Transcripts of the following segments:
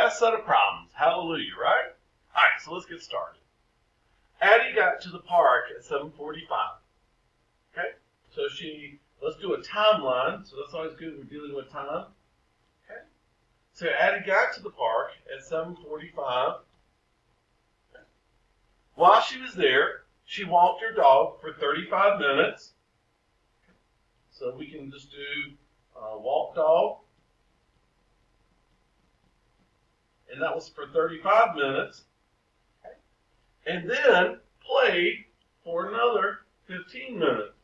last set of problems. Hallelujah, right? All right, so let's get started. Addie got to the park at 7:45. Okay, so let's do a timeline. So that's always good. We're dealing with time. Okay, so Addie got to the park at 7:45. Okay. While she was there, she walked her dog for 35 minutes. Okay. So we can just do walk dog. And that was for 35 minutes. Okay. And then played for another 15 minutes.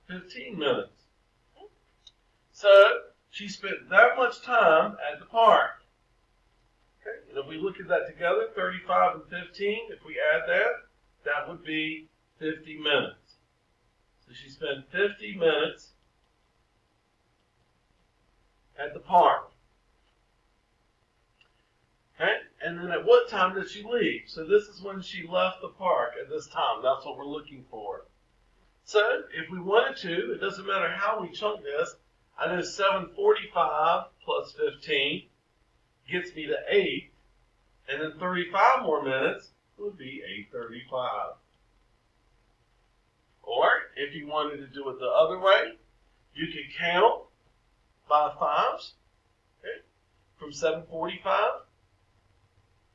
15 minutes. So she spent that much time at the park. Okay. And if we look at that together, 35 and 15, if we add that, that would be 50 minutes. So she spent 50 minutes at the park. Okay? And then at what time did she leave? So this is when she left the park at this time. That's what we're looking for. So if we wanted to, it doesn't matter how we chunk this. I know 7:45 plus 15 gets me to 8. And then 35 more minutes would be 8:35. Or if you wanted to do it the other way, you could count by fives, okay, from 7:45,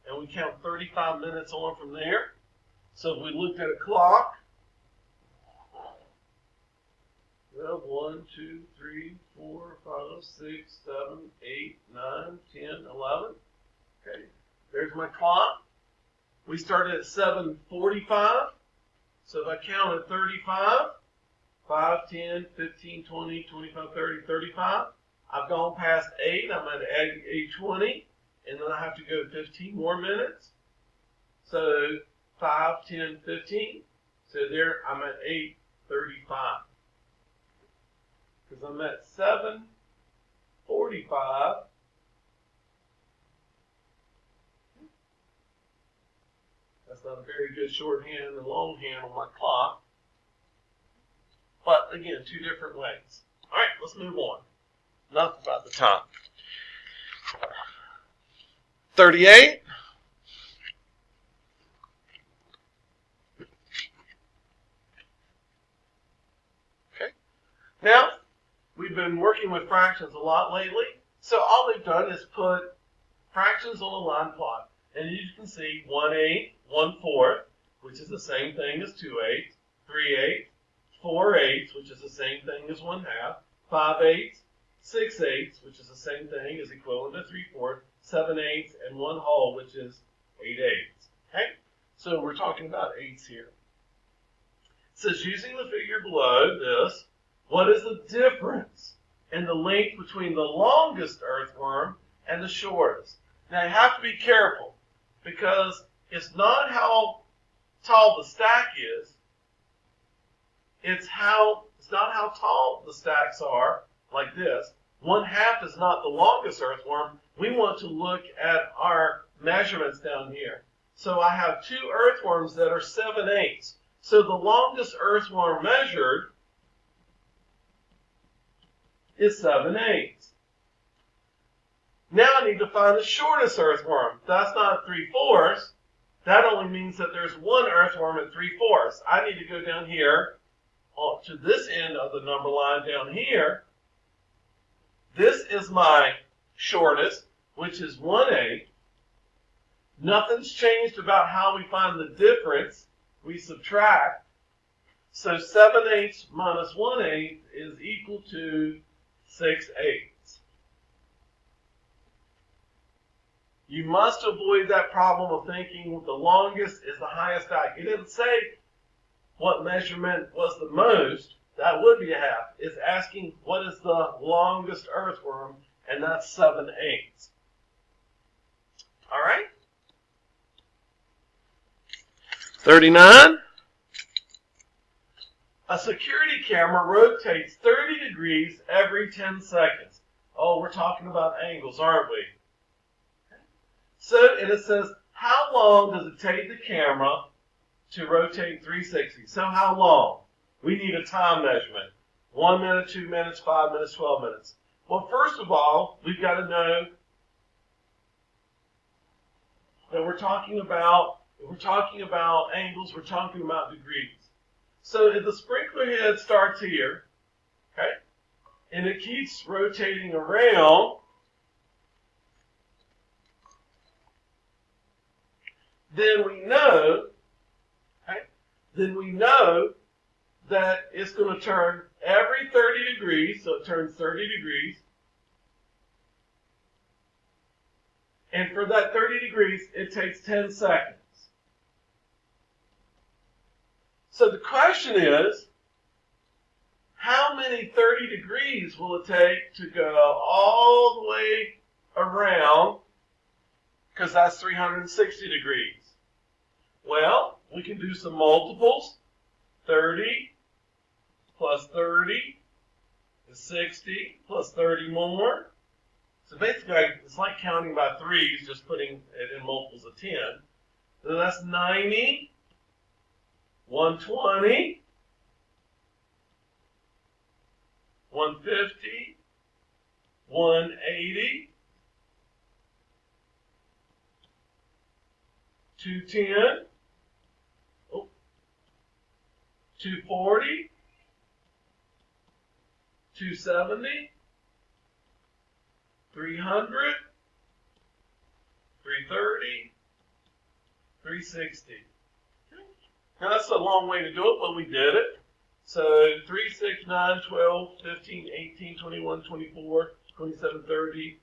and we count 35 minutes on from there. So if we looked at a clock, well, 1, 2, 3, 4, 5, 6, 7, 8, 9, 10, 11. Okay, there's my clock. We started at 7:45. So if I counted 35, 5, 10, 15, 20, 25, 30, 35. I've gone past 8. I'm at 8:20. And then I have to go 15 more minutes. So 5, 10, 15. So there I'm at 8:35. Because I'm at 7:45. That's not a very good shorthand and longhand on my clock. But again, two different ways. All right, let's move on. Enough about the time. 38. Okay. Now, we've been working with fractions a lot lately. So all they've done is put fractions on a line plot. And as you can see, 1/8, 1/4, which is the same thing as 2/8, 3/8, 4/8, which is the same thing as 1/2, 5/8, 6/8, which is the same thing as equivalent to 3/4, 7/8, and 1/2, which is 8/8. Okay? So we're talking about eighths here. It says, using the figure below this, what is the difference in the length between the longest earthworm and the shortest? Now you have to be careful, because it's not how tall the stack is. It's not how tall the stacks are, like this. 1/2 is not the longest earthworm. We want to look at our measurements down here. So I have two earthworms that are 7/8. So the longest earthworm measured is 7/8. Now I need to find the shortest earthworm. That's not 3/4. That only means that there's one earthworm at 3/4. I need to go down here to this end of the number line down here. This is my shortest, which is 1/8. Nothing's changed about how we find the difference. We subtract. So 7/8 minus 1/8 is equal to 6/8. You must avoid that problem of thinking the longest is the highest stack. It didn't say what measurement was the most. That would be a half. It's asking what is the longest earthworm, and that's 7/8. All right? 39. A security camera rotates 30 degrees every 10 seconds. Oh, we're talking about angles, aren't we? So, and it says, how long does it take the camera to rotate 360? So how long? We need a time measurement. 1 minute, 2 minutes, 5 minutes, 12 minutes. Well, first of all, we've got to know that we're talking about angles, we're talking about degrees. So if the sprinkler head starts here, okay, and it keeps rotating around, then we know that it's going to turn every 30 degrees, so it turns 30 degrees. And for that 30 degrees, it takes 10 seconds. So the question is, how many 30 degrees will it take to go all the way around? Because that's 360 degrees. Well, we can do some multiples. 30 plus 30 is 60 plus 30 more. So basically, it's like counting by threes, just putting it in multiples of 10. So that's 90, 120, 150, 180, 210, 240, 270, 300, 330, 360. Now that's a long way to do it, but we did it. So 3, 6, 9, 12, 15, 18, 21, 24, 27, 30,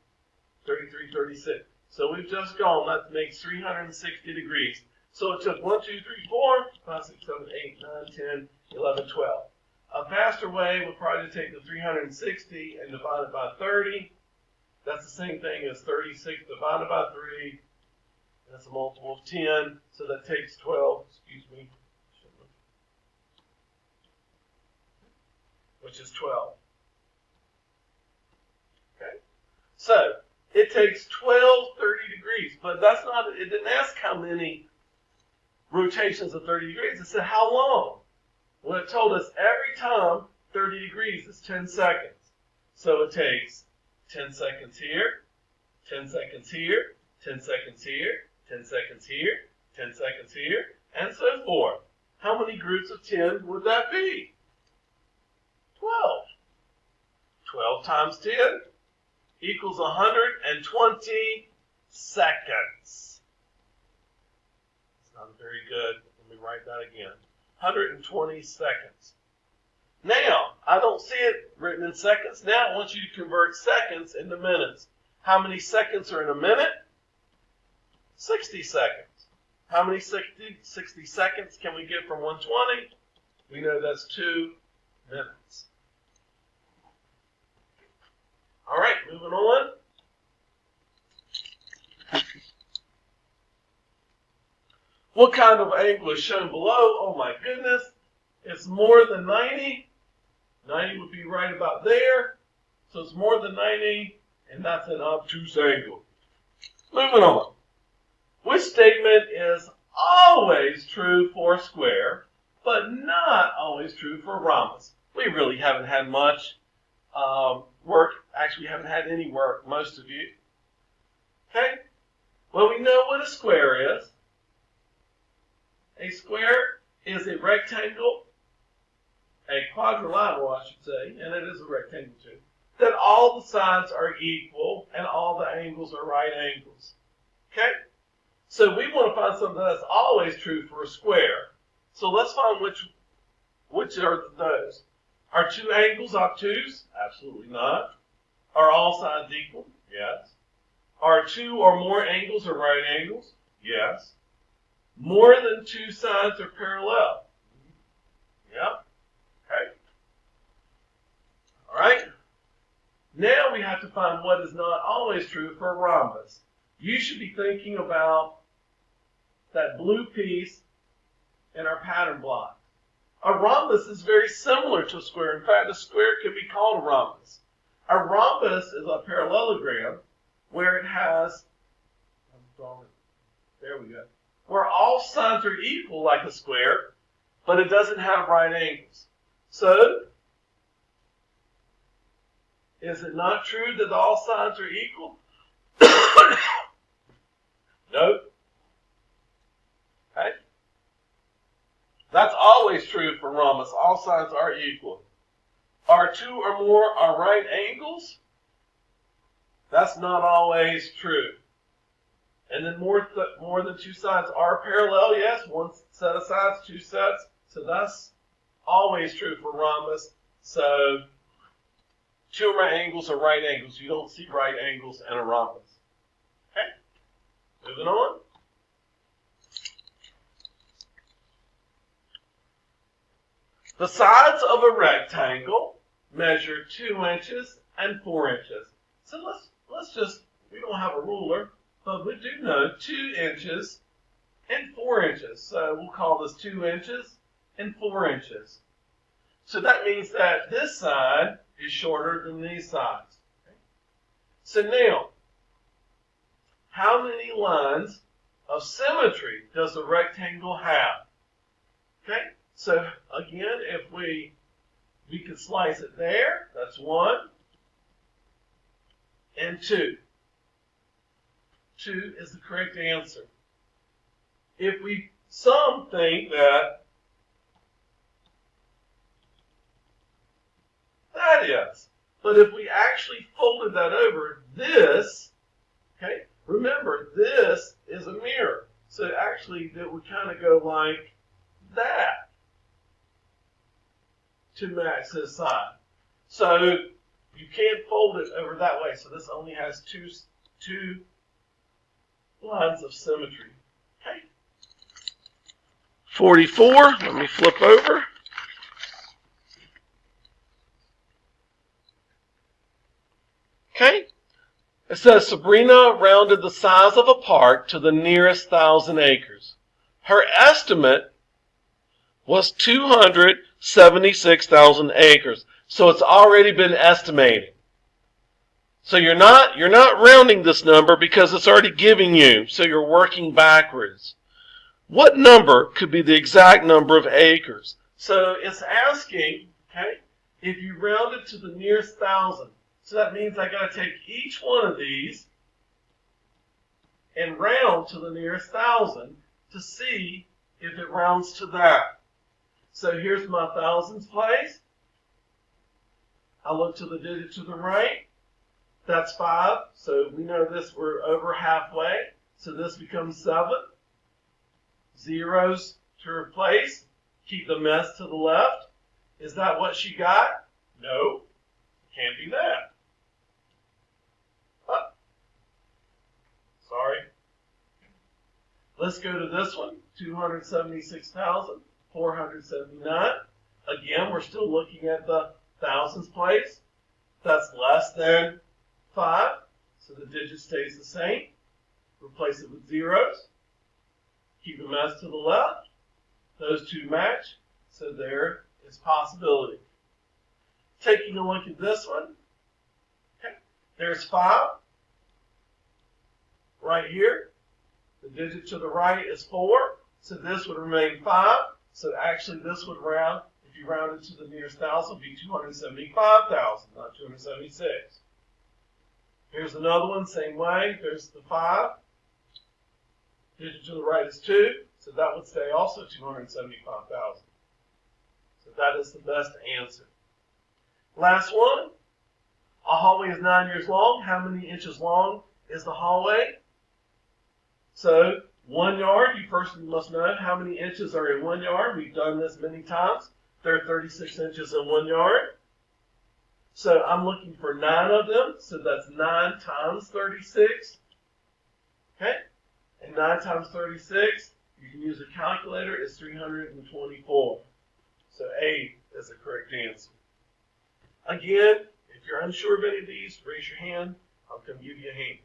33, 36. So we've just gone, that makes 360 degrees. So it took 1, 2, 3, 4, 5, 6, 7, 8, 9, 10, 11, 12. A faster way would probably take the 360 and divide it by 30. That's the same thing as 36 divided by 3. That's a multiple of 10. So that takes 12, which is 12. Okay? So it takes 12 30 degrees, but that's not, it didn't ask how many rotations of 30 degrees. It said how long. Well, it told us every time 30 degrees is 10 seconds. So it takes 10 seconds here, 10 seconds here, 10 seconds here, 10 seconds here, 10 seconds here, and so forth. How many groups of 10 would that be? 12. 12 times 10 equals 120 seconds. It's not very good. Let me write that again. 120 seconds. Now, I don't see it written in seconds. Now I want you to convert seconds into minutes. How many seconds are in a minute? 60 seconds. How many 60 seconds can we get from 120? We know that's 2 minutes. All right, moving on. What kind of angle is shown below? Oh my goodness. It's more than 90. 90 would be right about there. So it's more than 90, and that's an obtuse angle. Moving on. Which statement is always true for a square, but not always true for a rhombus? We really haven't had much work. Actually, we haven't had any work, most of you. Okay? Well, we know what a square is. A square is a rectangle, a quadrilateral, I should say, and it is a rectangle too, that all the sides are equal and all the angles are right angles. Okay? So we want to find something that's always true for a square. So let's find which are those. Are two angles obtuse? Absolutely not. Are all sides equal? Yes. Are two or more angles or right angles? Yes. More than two sides are parallel? Yep. Okay. All right. Now we have to find what is not always true for a rhombus. You should be thinking about that blue piece in our pattern block. A rhombus is very similar to a square. In fact, a square can be called a rhombus. A rhombus is a parallelogram where it has, there we go, where all sides are equal like a square, but it doesn't have right angles. So, Is it not true that all sides are equal? Nope. Okay? That's always true for rhombus. All sides are equal. Are two or more are right angles? That's not always true. And then more than two sides are parallel. Yes, one set of sides, two sets. So that's always true for rhombus. So two right angles are right angles. You don't see right angles in a rhombus. Okay? Moving on. The sides of a rectangle measure 2 inches and 4 inches. So let's just, we don't have a ruler, but we do know 2 inches and 4 inches. So we'll call this 2 inches and 4 inches. So that means that this side is shorter than these sides. Okay? So now, how many lines of symmetry does a rectangle have? Okay? So again, if we could slice it there, that's 1 and 2. 2 is the correct answer. If some think that is, but if we actually folded that over, this, okay, remember this is a mirror. So actually that would kind of go like that to match this side. So you can't fold it over that way. So this only has two lines of symmetry. Okay. 44, let me flip over. Okay. It says Sabrina rounded the size of a park to the nearest 1,000 acres. Her estimate was 276,000 acres. So it's already been estimated. So you're not rounding this number because it's already giving you. So you're working backwards. What number could be the exact number of acres? So it's asking, okay, if you round it to the nearest 1,000. So that means I got to take each one of these and round to the nearest 1,000 to see if it rounds to that. So here's my thousands place. I look to the digit to the right. That's 5. So we know this, we're over halfway. So this becomes 7. Zeros to replace. Keep the mess to the left. Is that what she got? No. Can't be that. Sorry. Let's go to this one. 276,479. Again, we're still looking at the thousands place. That's less than 5. So the digit stays the same. Replace it with zeros. Keep the mess to the left. Those two match. So there is possibility. Taking a look at this one. Okay. There's 5. Right here. The digit to the right is 4. So this would remain 5. So actually this would round, if you round it to the nearest 1,000, would be 275,000, not 276. Here's another one, same way. There's the 5. Digit to the right is 2. So that would stay also 275,000. So that is the best answer. Last one. A hallway is 9 years long. How many inches long is the hallway? So 1 yard, you first must know how many inches are in 1 yard. We've done this many times. There are 36 inches in 1 yard. So I'm looking for 9 of them. So that's 9 times 36. Okay? And 9 times 36, you can use a calculator, is 324. So A is the correct answer. Again, if you're unsure of any of these, raise your hand. I'll come give you a hand.